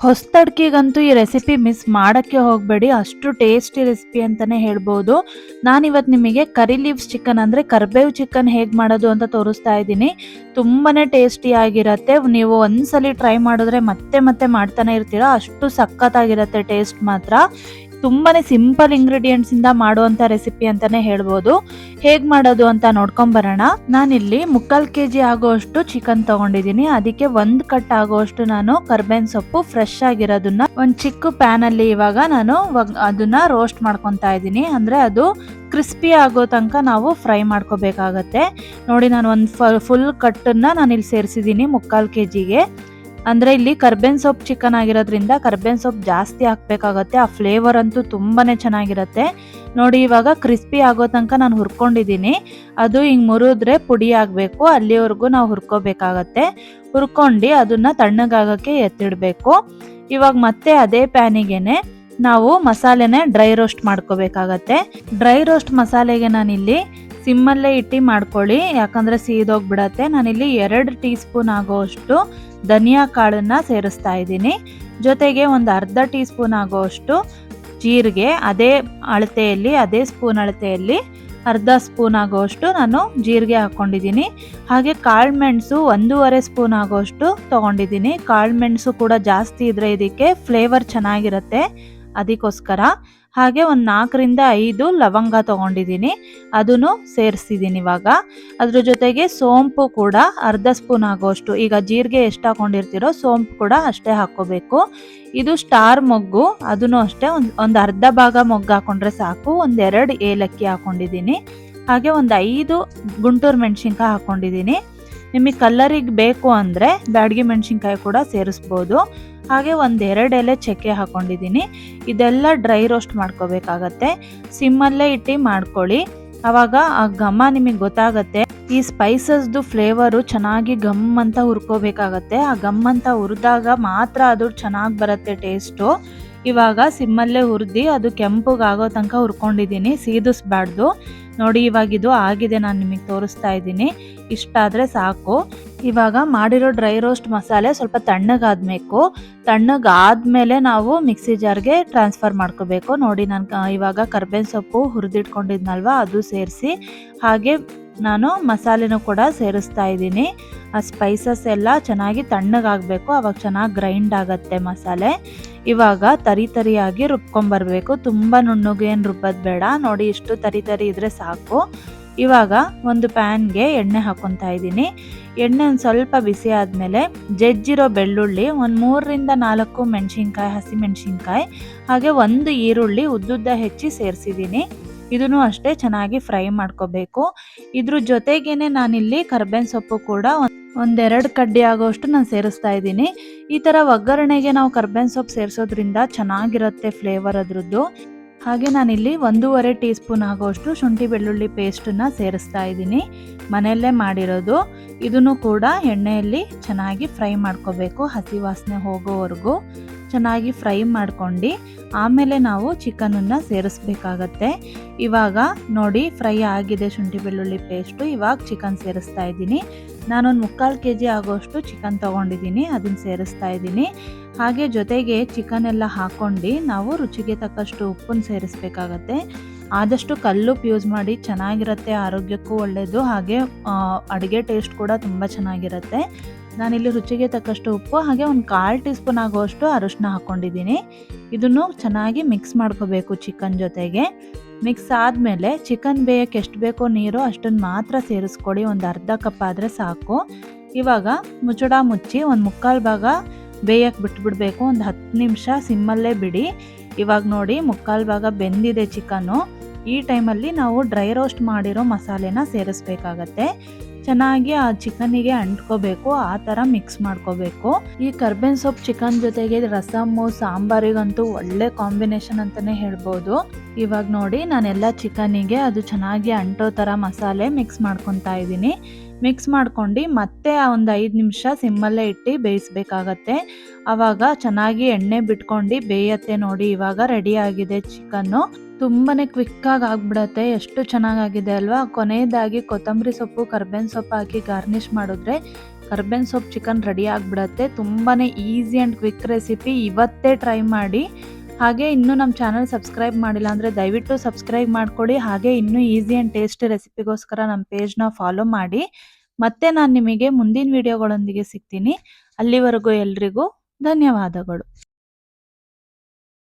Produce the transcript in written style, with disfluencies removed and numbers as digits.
ಹೊಸ್ತಡ್ಕಿಗಂತೂ ಈ recipe miss ಮಾಡೋಕ್ಕೆ ಹೋಗಬೇಡಿ, ಅಷ್ಟು ಟೇಸ್ಟಿ ರೆಸಿಪಿ ಅಂತಲೇ ಹೇಳ್ಬೋದು. ನಾನಿವತ್ತು ನಿಮಗೆ ಕರಿ ಲೀವ್ಸ್ ಚಿಕನ್ ಅಂದರೆ ಕರ್ಬೇವು ಚಿಕನ್ ಹೇಗೆ ಮಾಡೋದು ಅಂತ ತೋರಿಸ್ತಾ ಇದ್ದೀನಿ. ತುಂಬಾ ಟೇಸ್ಟಿಯಾಗಿರುತ್ತೆ. ನೀವು ಒಂದ್ಸಲಿ ಟ್ರೈ ಮಾಡಿದ್ರೆ ಮತ್ತೆ ಮತ್ತೆ ಮಾಡ್ತಾನೆ ಇರ್ತೀರಾ, ಅಷ್ಟು ಸಖತ್ತಾಗಿರುತ್ತೆ ಟೇಸ್ಟ್ ಮಾತ್ರ. ತುಂಬಾ ಸಿಂಪಲ್ ಇಂಗ್ರೀಡಿಯೆಂಟ್ಸಿಂದ ಮಾಡುವಂಥ ರೆಸಿಪಿ ಅಂತಲೇ ಹೇಳ್ಬೋದು. ಹೇಗೆ ಮಾಡೋದು ಅಂತ ನೋಡ್ಕೊಂಬರೋಣ. ನಾನಿಲ್ಲಿ 3/4 kg ಆಗೋಷ್ಟು ಚಿಕನ್ ತೊಗೊಂಡಿದ್ದೀನಿ. ಅದಕ್ಕೆ 1 ಕಟ್ ಆಗೋಷ್ಟು ನಾನು ಕರ್ಬೇವಿನ ಸೊಪ್ಪು ಫ್ರೆಶ್ ಆಗಿರೋದನ್ನ ಒಂದು ಚಿಕ್ಕ ಪ್ಯಾನಲ್ಲಿ ಇವಾಗ ನಾನು ಅದನ್ನ ರೋಸ್ಟ್ ಮಾಡ್ಕೊತಾ ಇದ್ದೀನಿ. ಅಂದರೆ ಅದು ಕ್ರಿಸ್ಪಿ ಆಗೋ ತನಕ ನಾವು ಫ್ರೈ ಮಾಡ್ಕೋಬೇಕಾಗತ್ತೆ. ನೋಡಿ, ನಾನು ಒಂದು ಫುಲ್ ಕಟ್ಟನ್ನು ನಾನಿಲ್ಲಿ ಸೇರಿಸಿದ್ದೀನಿ 3/4 kgಗೆ. ಅಂದರೆ ಇಲ್ಲಿ ಕರ್ಬೇವಿನ ಸೊಪ್ಪು ಚಿಕನ್ ಆಗಿರೋದ್ರಿಂದ ಕರ್ಬೇವಿನ ಸೊಪ್ಪು ಜಾಸ್ತಿ ಹಾಕಬೇಕಾಗತ್ತೆ. ಆ ಫ್ಲೇವರ್ ಅಂತೂ ತುಂಬಾ ಚೆನ್ನಾಗಿರುತ್ತೆ. ನೋಡಿ, ಇವಾಗ ಕ್ರಿಸ್ಪಿ ಆಗೋ ತನಕ ನಾನು ಹುರ್ಕೊಂಡಿದ್ದೀನಿ. ಅದು ಹಿಂಗೆ ಮುರಿದ್ರೆ ಪುಡಿ ಆಗಬೇಕು, ಅಲ್ಲಿವರೆಗೂ ನಾವು ಹುರ್ಕೋಬೇಕಾಗತ್ತೆ. ಹುರ್ಕೊಂಡು ಅದನ್ನು ತಣ್ಣಗಾಗೋಕ್ಕೆ ಎತ್ತಿಡಬೇಕು. ಇವಾಗ ಮತ್ತೆ ಅದೇ ಪ್ಯಾನಿಗೆನೆ ನಾವು ಮಸಾಲೆನ ಡ್ರೈ ರೋಸ್ಟ್ ಮಾಡ್ಕೋಬೇಕಾಗತ್ತೆ. ಡ್ರೈ ರೋಸ್ಟ್ ಮಸಾಲೆಗೆ ನಾನಿಲ್ಲಿ ಸಿಮ್ಮಲ್ಲೇ ಇಟ್ಟು ಮಾಡ್ಕೊಳ್ಳಿ, ಯಾಕಂದರೆ ಸೀದೋಗ್ಬಿಡತ್ತೆ. ನಾನಿಲ್ಲಿ 2 ಟೀ ಸ್ಪೂನ್ ಆಗೋಷ್ಟು ಧನಿಯಾ ಕಾಳನ್ನು ಸೇರಿಸ್ತಾ ಇದ್ದೀನಿ. ಜೊತೆಗೆ ಒಂದು ಅರ್ಧ ಟೀ ಸ್ಪೂನ್ ಆಗೋಷ್ಟು ಜೀರಿಗೆ, ಅದೇ ಸ್ಪೂನ್ ಅಳತೆಯಲ್ಲಿ ಅರ್ಧ ಸ್ಪೂನ್ ಆಗೋಷ್ಟು ನಾನು ಜೀರಿಗೆ ಹಾಕ್ಕೊಂಡಿದ್ದೀನಿ. ಹಾಗೆ ಕಾಳುಮೆಣಸು 1.5 ಸ್ಪೂನ್ ಆಗೋಷ್ಟು ತೊಗೊಂಡಿದ್ದೀನಿ. ಕಾಳುಮೆಣಸು ಕೂಡ ಜಾಸ್ತಿ ಇದ್ದರೆ ಇದಕ್ಕೆ ಫ್ಲೇವರ್ ಚೆನ್ನಾಗಿರುತ್ತೆ, ಅದಕ್ಕೋಸ್ಕರ. ಹಾಗೆ ಒಂದು 4ರಿಂದ 5 ಲವಂಗ ತೊಗೊಂಡಿದ್ದೀನಿ, ಅದನ್ನು ಸೇರಿಸಿದ್ದೀನಿ ಇವಾಗ. ಅದ್ರ ಜೊತೆಗೆ ಸೋಂಪು ಕೂಡ ಅರ್ಧ ಸ್ಪೂನ್ ಆಗೋಷ್ಟು, ಈಗ ಜೀರಿಗೆ ಎಷ್ಟು ಹಾಕೊಂಡಿರ್ತೀರೋ ಸೋಂಪು ಕೂಡ ಅಷ್ಟೇ ಹಾಕ್ಕೋಬೇಕು. ಇದು ಸ್ಟಾರ್ ಮೊಗ್ಗು, ಅದನ್ನು ಅಷ್ಟೇ ಒಂದು ಅರ್ಧ ಭಾಗ ಮೊಗ್ಗು ಹಾಕೊಂಡ್ರೆ ಸಾಕು. 1-2 ಏಲಕ್ಕಿ ಹಾಕೊಂಡಿದ್ದೀನಿ. ಹಾಗೆ ಒಂದು 5 ಗುಂಟೂರು ಮೆಣಸಿನ್ಕಾಯಿ ಹಾಕ್ಕೊಂಡಿದ್ದೀನಿ. ನಿಮಗೆ ಕಲ್ಲರಿಗೆ ಬೇಕು ಅಂದರೆ ಬ್ಯಾಡಗಿ ಮೆಣಸಿನ್ಕಾಯಿ ಕೂಡ ಸೇರಿಸ್ಬೋದು. ಹಾಗೆ 1-2 ಎಲೆ ಚಕ್ಕೆ ಹಾಕ್ಕೊಂಡಿದ್ದೀನಿ. ಇದೆಲ್ಲ ಡ್ರೈ ರೋಸ್ಟ್ ಮಾಡ್ಕೋಬೇಕಾಗತ್ತೆ. ಸಿಮ್ಮಲ್ಲೇ ಇಟ್ಟು ಮಾಡ್ಕೊಳ್ಳಿ, ಆವಾಗ ಆ ಘಮ ನಿಮಗೆ ಗೊತ್ತಾಗತ್ತೆ. ಈ ಸ್ಪೈಸಸ್ದು ಫ್ಲೇವರು ಚೆನ್ನಾಗಿ ಗಮ್ ಅಂತ ಹುರ್ಕೋಬೇಕಾಗತ್ತೆ. ಆ ಗಮ್ ಅಂತ ಹುರಿದಾಗ ಮಾತ್ರ ಅದು ಚೆನ್ನಾಗಿ ಬರುತ್ತೆ ಟೇಸ್ಟು. ಇವಾಗ ಸಿಮ್ಮಲ್ಲೇ ಹುರಿದು ಅದು ಕೆಂಪಗಾಗೋ ತನಕ ಹುರ್ಕೊಂಡಿದ್ದೀನಿ, ಸೀದಿಸ್ಬಾರ್ದು. ನೋಡಿ, ಇವಾಗ ಇದು ಆಗಿದೆ, ನಾನು ನಿಮಗೆ ತೋರಿಸ್ತಾ ಇದ್ದೀನಿ. ಇಷ್ಟಾದರೆ ಸಾಕು. ಇವಾಗ ಮಾಡಿರೋ ಡ್ರೈ ರೋಸ್ಟ್ ಮಸಾಲೆ ಸ್ವಲ್ಪ ತಣ್ಣಗಾದ್ಮೇಲೆ ನಾವು ಮಿಕ್ಸಿ ಜಾರ್ಗೆ ಟ್ರಾನ್ಸ್ಫರ್ ಮಾಡ್ಕೋಬೇಕು. ನೋಡಿ, ನಾನು ಇವಾಗ ಕರ್ಬೇವಿನ ಸೊಪ್ಪು ಹುರಿದಿಟ್ಕೊಂಡಿದ್ನಲ್ವ ಅದು ಸೇರಿಸಿ, ಹಾಗೆ ನಾನು ಮಸಾಲೆನೂ ಕೂಡ ಸೇರಿಸ್ತಾ ಇದ್ದೀನಿ. ಆ ಸ್ಪೈಸಸ್ ಎಲ್ಲ ಚೆನ್ನಾಗಿ ತಣ್ಣಗಾಗಬೇಕು, ಆವಾಗ ಚೆನ್ನಾಗಿ ಗ್ರೈಂಡ್ ಆಗುತ್ತೆ ಮಸಾಲೆ. ಇವಾಗ ತರಿಯಾಗಿ ರುಬ್ಕೊಂಬರ್ಬೇಕು, ತುಂಬ ನುಣ್ಣಗೆ ಏನು ರುಬ್ಬೋದು ಬೇಡ. ನೋಡಿ, ಇಷ್ಟು ತರಿ ಇದ್ರೆ ಸಾಕು. ಇವಾಗ ಒಂದು ಪ್ಯಾನ್ಗೆ ಎಣ್ಣೆ ಹಾಕ್ಕೊತಾ ಇದ್ದೀನಿ. ಎಣ್ಣೆ ಒಂದು ಸ್ವಲ್ಪ ಬಿಸಿ ಆದಮೇಲೆ ಜಜ್ಜಿರೋ ಬೆಳ್ಳುಳ್ಳಿ, ಒಂದು 3ರಿಂದ 4 ಮೆಣಸಿನ್ಕಾಯಿ, ಹಸಿಮೆಣಸಿನ್ಕಾಯಿ, ಹಾಗೆ 1 ಈರುಳ್ಳಿ ಉದ್ದುದ್ದ ಹೆಚ್ಚಿ ಸೇರಿಸಿದ್ದೀನಿ. ಇದನ್ನು ಅಷ್ಟೇ ಚೆನ್ನಾಗಿ ಫ್ರೈ ಮಾಡ್ಕೋಬೇಕು. ಇದ್ರ ಜೊತೆಗೇನೆ ನಾನಿಲ್ಲಿ ಕರ್ಬೇವಿನ ಸೊಪ್ಪು ಕೂಡ 1-2 ಕಡ್ಡಿ ಆಗೋಷ್ಟು ನಾನು ಸೇರಿಸ್ತಾ ಇದ್ದೀನಿ. ಈ ಥರ ಒಗ್ಗರಣೆಗೆ ನಾವು ಕರ್ಬೇವಿನ ಸೊಪ್ಪು ಸೇರಿಸೋದ್ರಿಂದ ಚೆನ್ನಾಗಿರುತ್ತೆ ಫ್ಲೇವರ್ ಅದ್ರದ್ದು. ಹಾಗೆ ನಾನಿಲ್ಲಿ 1.5 ಟೀ ಸ್ಪೂನ್ ಆಗೋಷ್ಟು ಶುಂಠಿ ಬೆಳ್ಳುಳ್ಳಿ ಪೇಸ್ಟನ್ನು ಸೇರಿಸ್ತಾ ಇದ್ದೀನಿ, ಮನೆಯಲ್ಲೇ ಮಾಡಿರೋದು. ಇದನ್ನು ಕೂಡ ಎಣ್ಣೆಯಲ್ಲಿ ಚೆನ್ನಾಗಿ ಫ್ರೈ ಮಾಡ್ಕೋಬೇಕು, ಹಸಿ ವಾಸನೆ ಹೋಗೋವರೆಗೂ ಚೆನ್ನಾಗಿ ಫ್ರೈ ಮಾಡ್ಕೊಂಡು ಆಮೇಲೆ ನಾವು ಚಿಕನನ್ನು ಸೇರಿಸ್ಬೇಕಾಗತ್ತೆ. ಇವಾಗ ನೋಡಿ, ಫ್ರೈ ಆಗಿದೆ ಶುಂಠಿ ಬೆಳ್ಳುಳ್ಳಿ ಪೇಸ್ಟು. ಇವಾಗ ಚಿಕನ್ ಸೇರಿಸ್ತಾ ಇದ್ದೀನಿ. ನಾನೊಂದು 3/4 kg ಆಗೋಷ್ಟು ಚಿಕನ್ ತೊಗೊಂಡಿದ್ದೀನಿ, ಅದನ್ನು ಸೇರಿಸ್ತಾ ಇದ್ದೀನಿ. ಹಾಗೆ ಜೊತೆಗೆ ಚಿಕನ್ ಎಲ್ಲ ಹಾಕ್ಕೊಂಡು ನಾವು ರುಚಿಗೆ ತಕ್ಕಷ್ಟು ಉಪ್ಪನ್ನು ಸೇರಿಸ್ಬೇಕಾಗತ್ತೆ. ಆದಷ್ಟು ಕಲ್ಲುಪ್ಪು ಯೂಸ್ ಮಾಡಿ, ಚೆನ್ನಾಗಿರುತ್ತೆ, ಆರೋಗ್ಯಕ್ಕೂ ಒಳ್ಳೆಯದು. ಹಾಗೆ ಅಡುಗೆ ಟೇಸ್ಟ್ ಕೂಡ ತುಂಬ ಚೆನ್ನಾಗಿರುತ್ತೆ. ನಾನಿಲ್ಲಿ ರುಚಿಗೆ ತಕ್ಕಷ್ಟು ಉಪ್ಪು, ಹಾಗೆ ಒಂದು 1/4 ಟೀ ಸ್ಪೂನ್ ಆಗೋಷ್ಟು ಅರಿಶಿನ ಹಾಕ್ಕೊಂಡಿದ್ದೀನಿ. ಇದನ್ನು ಚೆನ್ನಾಗಿ ಮಿಕ್ಸ್ ಮಾಡ್ಕೋಬೇಕು ಚಿಕನ್ ಜೊತೆಗೆ. ಮಿಕ್ಸ್ ಆದಮೇಲೆ ಚಿಕನ್ ಬೇಯಕ್ಕೆ ಎಷ್ಟು ಬೇಕೋ ನೀರು ಅಷ್ಟನ್ನು ಮಾತ್ರ ಸೇರಿಸ್ಕೊಡಿ, ಒಂದು ಅರ್ಧ ಕಪ್ ಆದರೆ ಸಾಕು. ಇವಾಗ ಮುಚ್ಚಳ ಮುಚ್ಚಿ ಒಂದು 3/4 ಭಾಗ ಬೇಯಕ್ಕೆ ಬಿಟ್ಬಿಡಬೇಕು, ಒಂದು 10 ನಿಮಿಷ ಸಿಮ್ಮಲ್ಲೇ ಬಿಡಿ. ಇವಾಗ ನೋಡಿ, 3/4 ಭಾಗ ಬೆಂದಿದೆ ಚಿಕನ್ನು. ಈ ಟೈಮಲ್ಲಿ ನಾವು ಡ್ರೈ ರೋಸ್ಟ್ ಮಾಡಿರೋ ಮಸಾಲೆನ ಸೇರಿಸ್ಬೇಕಾಗತ್ತೆ. ಚೆನ್ನಾಗಿ ಆ ಚಿಕನ್ನಿಗೆ ಅಂಟ್ಕೋಬೇಕು, ಆ ಥರ ಮಿಕ್ಸ್ ಮಾಡ್ಕೋಬೇಕು. ಈ ಕರ್ಬೇವಿನ ಸೊಪ್ಪು ಚಿಕನ್ ಜೊತೆಗೆ ರಸಮ್ಮು ಸಾಂಬಾರಿಗಂತೂ ಒಳ್ಳೆ ಕಾಂಬಿನೇಷನ್ ಅಂತಲೇ ಹೇಳ್ಬೋದು. ಇವಾಗ ನೋಡಿ, ನಾನೆಲ್ಲ ಚಿಕನ್ನಿಗೆ ಅದು ಚೆನ್ನಾಗಿ ಅಂಟೋ ಥರ ಮಸಾಲೆ ಮಿಕ್ಸ್ ಮಾಡ್ಕೊತಾ ಇದ್ದೀನಿ. ಮಿಕ್ಸ್ ಮಾಡ್ಕೊಂಡು ಮತ್ತೆ ಒಂದು 5 ನಿಮಿಷ ಸಿಮ್ಮಲ್ಲೇ ಇಟ್ಟು ಬೇಯಿಸ್ಬೇಕಾಗತ್ತೆ. ಆವಾಗ ಚೆನ್ನಾಗಿ ಎಣ್ಣೆ ಬಿಟ್ಕೊಂಡು ಬೇಯತ್ತೆ. ನೋಡಿ, ಇವಾಗ ರೆಡಿ ಆಗಿದೆ ಚಿಕನ್ನು. ತುಂಬಾ ಕ್ವಿಕ್ಕಾಗಿ ಆಗಿಬಿಡತ್ತೆ, ಎಷ್ಟು ಚೆನ್ನಾಗಾಗಿದೆ ಅಲ್ವಾ. ಕೊನೆಯದಾಗಿ ಕೊತ್ತಂಬರಿ ಸೊಪ್ಪು, ಕರ್ಬೇವಿನ ಸೊಪ್ಪು ಹಾಕಿ ಗಾರ್ನಿಷ್ ಮಾಡಿದ್ರೆ ಕರ್ಬೇವಿನ ಸೊಪ್ಪು ಚಿಕನ್ ರೆಡಿ ಆಗಿಬಿಡತ್ತೆ. ತುಂಬಾ ಈಸಿ ಆ್ಯಂಡ್ ಕ್ವಿಕ್ ರೆಸಿಪಿ. ಇವತ್ತೇ ಟ್ರೈ ಮಾಡಿ. ಹಾಗೆ ಇನ್ನೂ ನಮ್ಮ ಚಾನಲ್ ಸಬ್ಸ್ಕ್ರೈಬ್ ಮಾಡಿಲ್ಲ ಅಂದರೆ ದಯವಿಟ್ಟು ಸಬ್ಸ್ಕ್ರೈಬ್ ಮಾಡ್ಕೊಳ್ಳಿ. ಹಾಗೆ ಇನ್ನೂ ಈಸಿ ಆ್ಯಂಡ್ ಟೇಸ್ಟಿ ರೆಸಿಪಿಗೋಸ್ಕರ ನಮ್ಮ ಪೇಜ್ನ ಫಾಲೋ ಮಾಡಿ. ಮತ್ತೆ ನಾನು ನಿಮಗೆ ಮುಂದಿನ ವಿಡಿಯೋಗಳೊಂದಿಗೆ ಸಿಗ್ತೀನಿ. ಅಲ್ಲಿವರೆಗೂ ಎಲ್ರಿಗೂ ಧನ್ಯವಾದಗಳು.